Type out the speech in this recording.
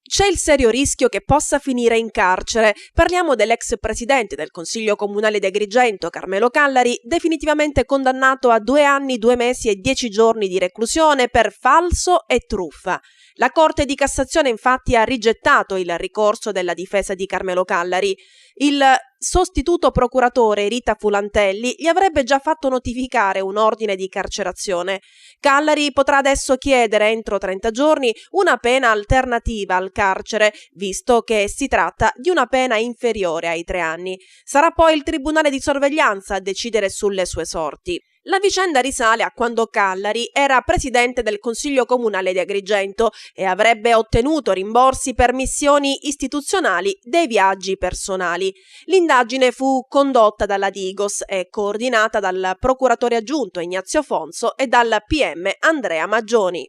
C'è il serio rischio che possa finire in carcere. Parliamo dell'ex presidente del Consiglio Comunale di Agrigento, Carmelo Callari, definitivamente condannato a 2 anni, 2 mesi e 10 giorni di reclusione per falso e truffa. La Corte di Cassazione infatti ha rigettato il ricorso della difesa di Carmelo Callari. Il sostituto procuratore Rita Fulantelli gli avrebbe già fatto notificare un ordine di carcerazione. Callari potrà adesso chiedere entro 30 giorni una pena alternativa al carcere, visto che si tratta di una pena inferiore ai 3 anni. Sarà poi il Tribunale di sorveglianza a decidere sulle sue sorti. La vicenda risale a quando Callari era presidente del Consiglio Comunale di Agrigento e avrebbe ottenuto rimborsi per missioni istituzionali dei viaggi personali. L'indagine fu condotta dalla Digos e coordinata dal procuratore aggiunto Ignazio Fonso e dal PM Andrea Maggioni.